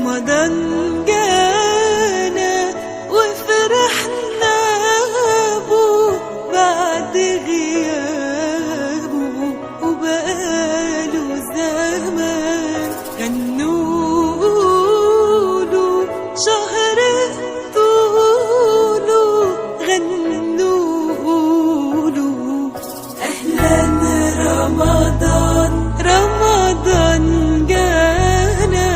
رمضان جانا وفرحنا بو بعد غيابه وبقاله زمان. غنوله شهر طوله، غنوله أهلا رمضان، رمضان جانا.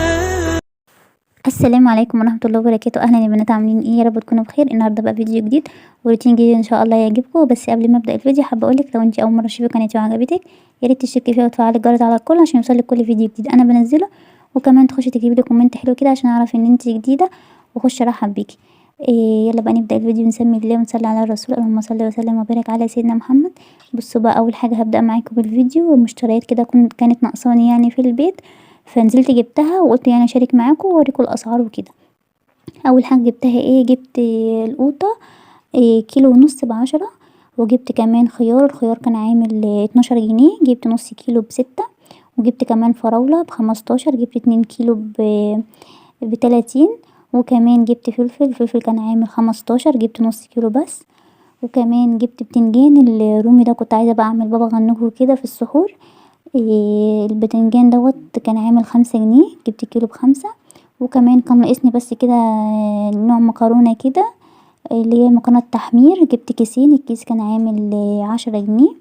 السلام عليكم ورحمة الله وبركاته. اهلا يا بنات، عاملين ايه؟ يا رب تكونوا بخير. النهارده بقى فيديو جديد وروتين جديد ان شاء الله يعجبكم. بس قبل ما ابدا الفيديو حابه اقولك لو انت اول مره تشوفي قناتي وعجبتك يا ريت تشتركي فيها وتفعلي الجرس على الكل عشان يوصلك كل فيديو جديد انا بنزله، وكمان تخشي تكتبي لي كومنت حلو كده عشان اعرف ان انت جديده واخش ارحب بيكي. يلا بقى نبدا الفيديو، نسمي الله ونصلي على الرسول. اللهم صل وسلم وبارك على سيدنا محمد. بصوا بقى، اول حاجه هبدا معاكم بالفيديو مشتريات كده كانت ناقصاني يعني في البيت، فنزلت جبتها وقلت يعني اشارك معاكم واوريكم الاسعار وكده. اول حاجه جبتها ايه؟ جبت القوطه كيلو ونص ب10، وجبت كمان خيار. الخيار كان عامل 12 جنيه، جبت نص كيلو ب6، وجبت كمان فراولة ب15، جبت 2 كيلو ب30، وكمان جبت فلفل. الفلفل كان عامل 15، جبت نص كيلو بس. وكمان جبت بتنجان الرومي ده، كنت عايزة بقى اعمل بابا غنوج كده في السحور. البتنجان دوت كان عامل 5 جنيه، جبت كيلو ب5. وكمان كان ناقصني بس كده نوع مكرونة كده اللي هي مكرونة تحمير، جبت كيسين. الكيس كان عامل 10 جنيه.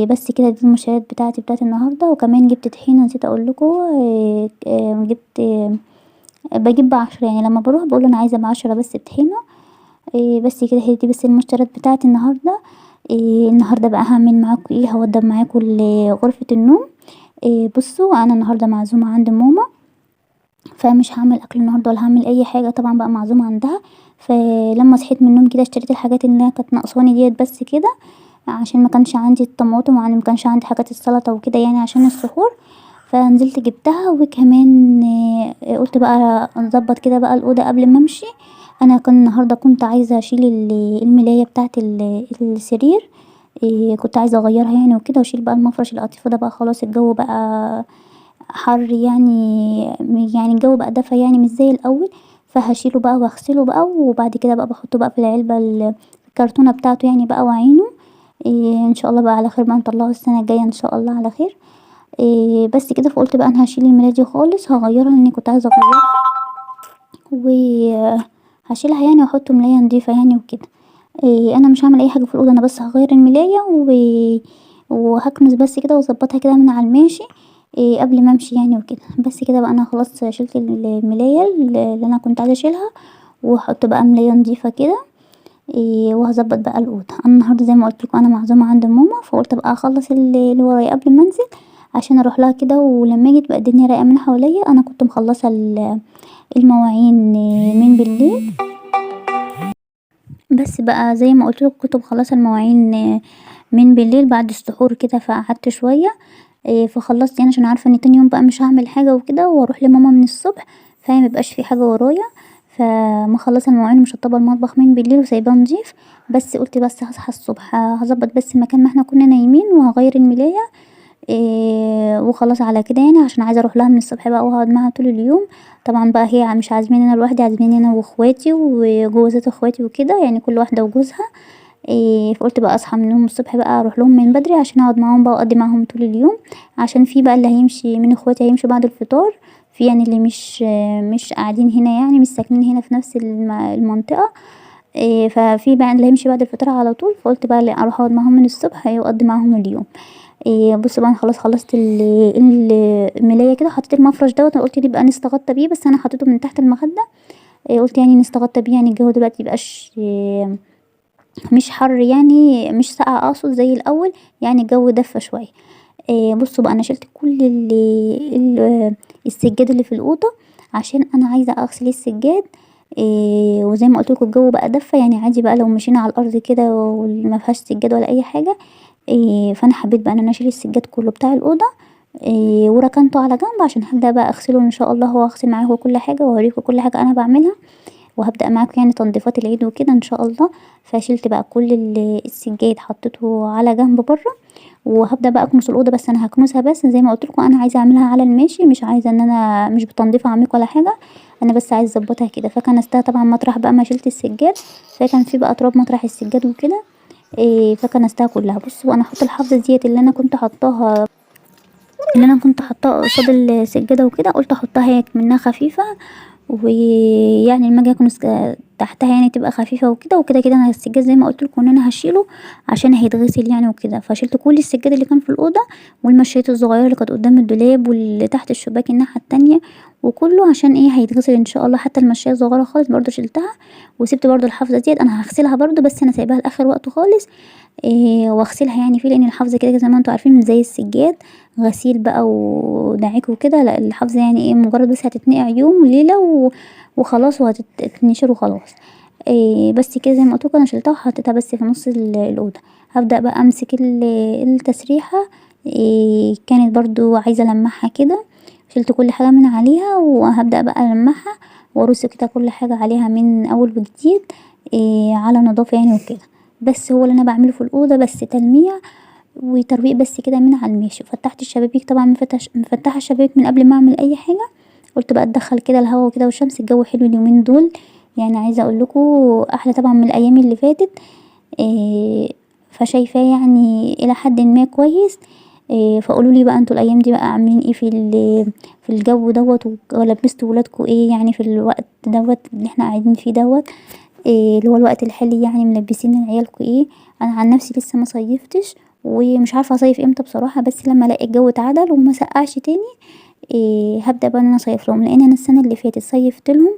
بس كده دي المشتريات بتاعت النهاردة. وكمان جبت طحينة نسيت اقولكوا، جبت بجيب ب10 يعني لما بروح بقول انا عايزة ب10 بس طحينة. بس كده هي دي بس المشتريات بتاعت النهاردة. النهاردة بقى هعمل معاكم ايه؟ هوضب معاكم غرفة النوم. بصوا انا النهاردة معزومة عند ماما، فمش هعمل اكل النهارده ولا هعمل اي حاجه، طبعا بقى معزومه عندها. فلما صحيت من النوم كده اشتريت الحاجات اللي كانت ناقصاني ديت بس كده، عشان ما كانش عندي الطماطم وما كانش عندي حاجات السلطه وكده يعني عشان السحور. فنزلت جبتها. وكمان قلت بقى نظبط كده بقى الاوضه قبل ما امشي. انا كان النهارده كنت عايزه اشيل الملايه بتاعه السرير. كنت عايزه اغيرها يعني وكده، واشيل بقى المفرش القطيفه ده بقى. خلاص الجو بقى حر يعني الجو بقى دفى يعني مش زي الاول، فهشيله بقى واغسله بقى. وبعد كده بقى بحطه بقى في العلبة الكرتونة بتاعته يعني بقى وعينه. ان شاء الله بقى على خير بقى، نطلعه السنة الجاية ان شاء الله على خير. بس كده فقلت بقى انا هشيل الملاية دي خالص، هغيرها لاني كنت عايزة اغيرها، وهشيلها يعني واحط ملاية نضيفة يعني وكده. انا مش هعمل اي حاجة في الاوضة، انا بس هغير الملاية وهكنس بس كده واظبطها كده من على الماشي قبل ما امشي يعني وكده. بس كده بقى انا خلاص شلت الملاية اللي انا كنت عايزة اشيلها، وهحط بقى ملاية نضيفة كده. وهظبط بقى الاوضه. انا النهارده زي ما قلت لكم انا معزومه عند ماما، فقلت بقى اخلص اللي ورايا قبل ما انزل عشان اروح لها كده. ولما اجي تبقى الدنيا رايقه من حواليا، انا كنت مخلصه المواعين من بالليل. بس بقى زي ما قلت لكم كنت مخلصه المواعين من بالليل بعد السحور كده، فقعدت شويه فخلصت يعني عشان عارفه ان تاني يوم بقى مش هعمل حاجه وكده، واروح لماما من الصبح فميبقاش في حاجه ورايا. فمخلصه المواعين ومشطبه المطبخ من بالليل وسايباه نضيف. بس قلت بس هصحى الصبح هظبط بس مكان ما احنا كنا نايمين وهغير الملايه وخلاص على كده يعني، عشان عايزه اروح لها من الصبح بقى وهقعد معاها طول اليوم. طبعا بقى هي مش عازماني انا لوحدي، عازماني انا واخواتي وجوازات اخواتي وكده يعني، كل واحده وجوزها. فقلت بقى اصحى من النوم الصبح بقى اروح لهم من بدري عشان اقعد معاهم بقى واقضي معاهم طول اليوم. عشان في بقى اللي هيمشي من اخواتي هيمشي بعد الفطار، في يعني اللي مش قاعدين هنا يعني مش ساكنين هنا في نفس المنطقه. ففي بقى اللي هيمشي بعد الفطار على طول، فقلت بقى لا اروح اقعد معاهم من الصبح واقضي معاهم اليوم. بصوا بقى انا خلاص خلصت الملايه كده، حطيت المفرش دوت. انا قلت دي بقى نستغطى بيه، بس انا حطيته من تحت المخده. قلت يعني نستغطى بيه يعني الجو دلوقتي مبقاش مش حر يعني مش ساقع اقصد زي الاول، يعني الجو دفى شويه. بصوا بقى انا شلت كل السجاد اللي في الاوضه عشان انا عايزه اغسل السجاد. وزي ما قلت لكم الجو بقى دفى يعني عادي بقى لو مشينا على الارض كده وما فيهاش سجاد ولا اي حاجه. فانا حبيت بقى ان انا اشيل السجاد كله بتاع الاوضه وركنته على جنب عشان هبدا بقى اغسله ان شاء الله، واغسل معاه كل حاجه واوريكم كل حاجه انا بعملها. وهبدأ معاكم يعني تنظيفات العيد وكده ان شاء الله. فشلت بقى كل السجاد حطيته على جنب بره، وهبدأ بقى اكنس الأوضة. بس انا هكنسها بس زي ما قلتلكوا انا عايزة اعملها على الماشي، مش عايزة ان انا مش بتنظيف عميق ولا حاجة، انا بس عايزة اظبطها كده. فكنستها طبعا مطرح بقى ما شلت السجاد، فكان في بقى تراب مطرح السجاد وكده. فكنستها كلها. بصوا انا هحط الحافظة ديت اللي انا كنت حطاها قصاد السجادة وكده، قلت احطها هيك منها خفيفة، ويعني لما اجي اكنس تحتها يعني تبقى خفيفة وكده. وكده كده انا السجاد زي ما قلتلكوا ان انا هشيله عشان هيتغسل يعني وكده. فشيلت كل السجاد اللي كان في الأوضة، والمشاية الصغيرة اللي كانت قدام الدولاب واللي تحت الشباك الناحية التانية، وكله عشان ايه هيتغسل ان شاء الله. حتى المشاية الصغيرة خالص برضو شلتها، وسبت برضو الحافظة ديت انا هغسلها برضو، بس انا سايباها لاخر وقت خالص. واغسلها يعني فيه، لان الحافظة كده زي ما انتوا عارفين مش زي السجاد غسيل بقى ودعيك وكده. لا الحافظة يعني ايه مجرد بس هتتنقع يوم وليلة وخلاص، وهتتنشر وخلاص. بس كده زي ما قلتلكوا انا شلتها وحطيتها بس في نص الأوضة. هبدأ بقى امسك التسريحة. كانت برضو عايزة المعها كده، شلت كل حاجة من عليها وهبدأ بقى المعها وارص كده كل حاجة عليها من اول وجديد، على نظافة يعني وكده. بس هو اللي انا بعمله في الأوضة بس تلميع وترويق بس كده من على الماشي. فتحت الشبابيك طبعا، مفتحة الشبابيك من قبل ما اعمل اي حاجة. قلت بقى اتدخل كده الهوا كده والشمس، الجو حلو اليومين دول يعني، عايزة اقولكوا احلى طبعا من الايام اللي فاتت. فشايفاه يعني الى حد ما كويس. فقولولي بقى انتوا الايام دي بقى عاملين ايه في الجو دوت، ولبستوا ولادكوا ايه يعني في الوقت دوت اللي احنا قاعدين فيه دوت، اللي هو الوقت الحالي يعني ملبسين عيالكوا ايه. انا عن نفسي لسه ما صيفتش ومش عارفه اصيف امتى بصراحه، بس لما الاقي الجو اتعدل وما سقعش تاني هبدأ بقى ان انا اصيف لهم. لان انا السنه اللي فاتت صيفت لهم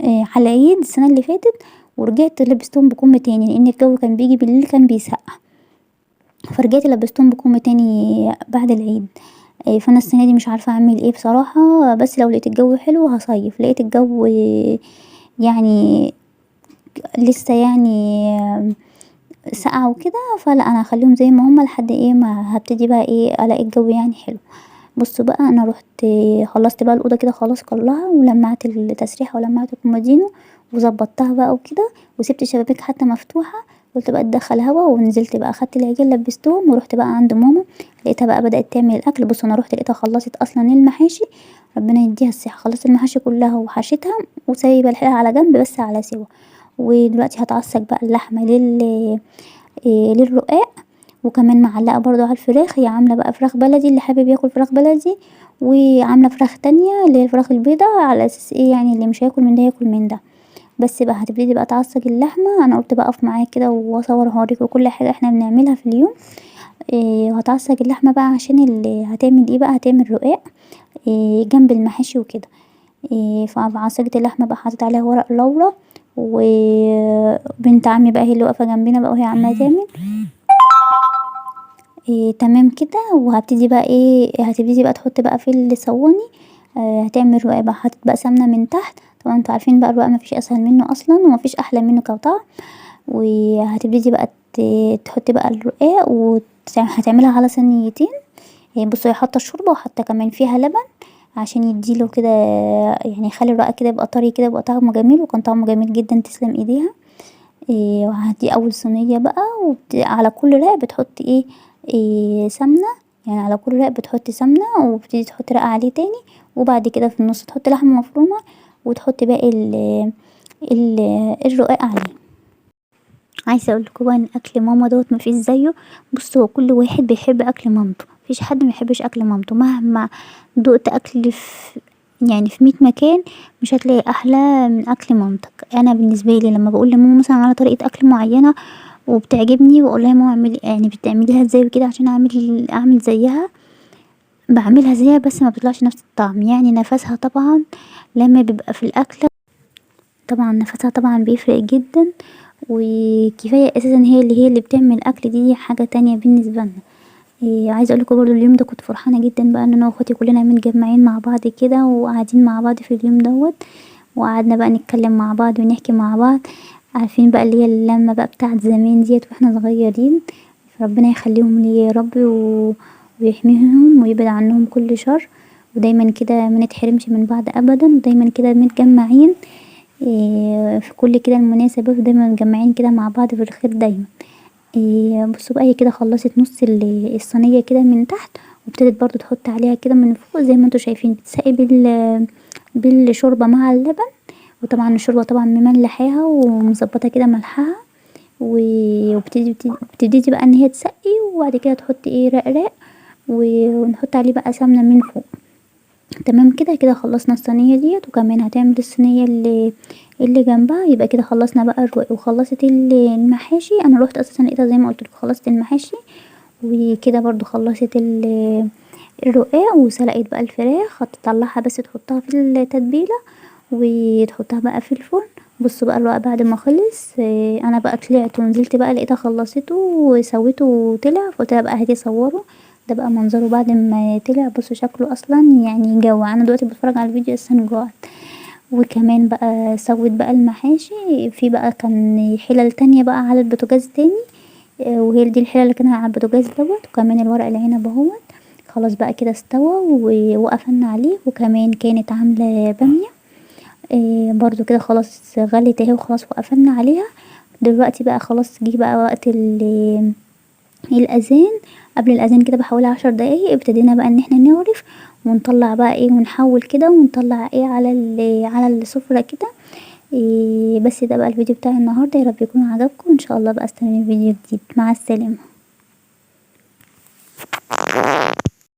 على العيد السنه اللي فاتت، ورجعت لبستهم بكم تاني لان الجو كان بيجي بالليل كان بيسقع، فرجعت لبستهم بكم تاني بعد العيد. فانا السنه دي مش عارفه اعمل ايه بصراحه، بس لو لقيت الجو حلو هصيف، لقيت الجو يعني لسه يعني ساقعة وكده، فلا انا هخليهم زي ما هما لحد ايه ما هبتدي بقى ايه الاقي الجو يعني حلو. بصوا بقى انا رحت خلصت بقى الاوضه كده خلاص كلها، ولمعت التسريحه ولمعت الكومودينو وظبطتها بقى وكده، وسبت الشبابيك حتى مفتوحه. قلت بقى اتدخل هوا، ونزلت بقى اخدت العجال لبستهم ورحت بقى عند ماما. لقيتها بقى بدأت تعمل الاكل. بصوا انا رحت لقيتها خلصت اصلا المحاشي، ربنا يديها الصحه، خلصت المحاشي كلها وحشيتها وسايبه الحلقه على جنب بس على سوا. ودلوقتي هتعصج بقى اللحمه للرقاق، وكمان معلقه برضو على الفراخ. هي عامله بقى فراخ بلدي اللي حابب ياكل فراخ بلدي، وعامله فراخ تانية اللي هي الفراخ البيضة، على اساس ايه يعني اللي مش هياكل من ده ياكل من ده. بس بقى هتبتدي بقى تعصج اللحمه. انا قلت بقى اقف معاك كده واصور هوريكوا كل حاجه احنا بنعملها في اليوم. وهتعصج اللحمه بقى عشان اللي هتعمل ايه بقى هتعمل رقاق جنب المحاشي وكده. فعصجت اللحمه بقى حطيت عليها ورق لورا، وبنت عمي بقى هي اللي واقفه جنبنا بقى وهي عماله تعمل تمام كده. وهبتدي بقى هتبتدي بقى تحط بقى في الصواني. هتعمل رقاق بقى، حاطط بقى سمنه من تحت. طبعا انتوا عارفين بقى الرقاق مفيش اسهل منه اصلا ومفيش احلى منه كطعم. وهتبتدي بقى تحطي بقى الرقاق وهتعملها على صينيتين. بصوا هي حاطه الشوربه وحاطه كمان فيها لبن عشان يديله كده، يعني يخلي الرقاق كده يبقى طري كده، يبقى طعمه جميل. وكان طعمه جميل جدا، تسلم ايديها. وهدي اول صينيه بقى، على كل رق بتحطي سمنه، يعني على كل رق بتحطي سمنه وبتبتدي تحطي رق عليه تاني. وبعد كده في النص تحطي لحمه مفرومه وتحطي باقي ال الرقاق عليه. عايزه اقول لكم بقى ان اكل ماما دوت مفيش زيه. بصوا هو كل واحد بيحب اكل مامته، مفيش حد ما يحبش اكل مامته. مهما دقت اكل يعني في 100 مكان مش هتلاقي احلى من اكل مامتك. انا بالنسبه لي لما بقول لماما مثلا على طريقه اكل معينه وبتعجبني واقول لها ماما اعملي يعني بتعمليها ازاي وكده عشان اعمل زيها، بعملها زيها بس ما بتطلعش نفس الطعم. يعني نفسها طبعا لما بيبقى في الاكله طبعا نفسها طبعا بيفرق جدا. وكفايه اساسا هي اللي بتعمل الاكل دي حاجه تانية بالنسبه لنا. عايزه اقول لكم برضو اليوم ده كنت فرحانه جدا بقى ان انا واخواتي كلنا متجمعين مع بعض كده وقاعدين مع بعض في اليوم دوت، وقعدنا بقى نتكلم مع بعض ونحكي مع بعض. عارفين بقى اللي هي اللمه بقى بتاعت زمان ديت واحنا صغيرين. ربنا يخليهم لي يا رب ويحميهم ويبعد عنهم كل شر، ودايما كده ما نتحرمش من بعض ابدا، ودايما كده متجمعين. في كل كده المناسبات دايما متجمعين كده مع بعض في الخير دايما. بصوا بقى هي كده خلصت نص الصينية كده من تحت، وابتدت برضو تحط عليها كده من فوق زي ما انتوا شايفين، بتسقي بالشوربة مع اللبن. وطبعا الشوربة طبعا مملحاها ومظبطة كده ملحها، وبتبتدي بقى ان هي تسقي، وبعد كده تحطي رق ونحط عليه بقى سمنة من فوق. تمام كده خلصنا الصينية ديت، وكمان هتعمل الصينية اللي جنبها. يبقى كده خلصنا بقى الرق وخلصت المحاشي. انا روحت اساسا لقيتها زي ما قلت لكم خلصت المحاشي، وكده برضو خلصت الرقاق، وسلقت بقى الفراخ هتطلعها بس تحطها في التتبيله وتحطها بقى في الفرن. بصوا بقى الرقاق بعد ما خلص، انا بقى طلعت ونزلت بقى لقيتها خلصته وسويته وطلع، فقلت لها بقى هاتي صوره. ده بقى منظره بعد ما طلع، بصوا شكله اصلا يعني جوع. انا دلوقتي بتفرج على الفيديو اصلا جوعت. وكمان بقى سويت بقى المحاشي في بقى كان حلل تانية بقى على البوتاجاز تاني، وهي دي الحلة اللي كانت على البوتاجاز دوت. وكمان الورق العنب اهوت خلاص بقى كده استوى وقفلنا عليه. وكمان كانت عاملة بامية برضو كده خلاص غلت اهي وخلاص وقفلنا عليها. دلوقتي بقى خلاص جه بقى وقت الاذان. قبل الاذان كده بحوالي 10 دقايق ابتدينا بقى ان احنا نغرف ونطلع بقى ونحول كده ونطلع على السفرة كده. بس ده بقى الفيديو بتاعي النهارده، يا رب يكون عجبكم. ان شاء الله بقى استنوني فيديو جديد. مع السلامة.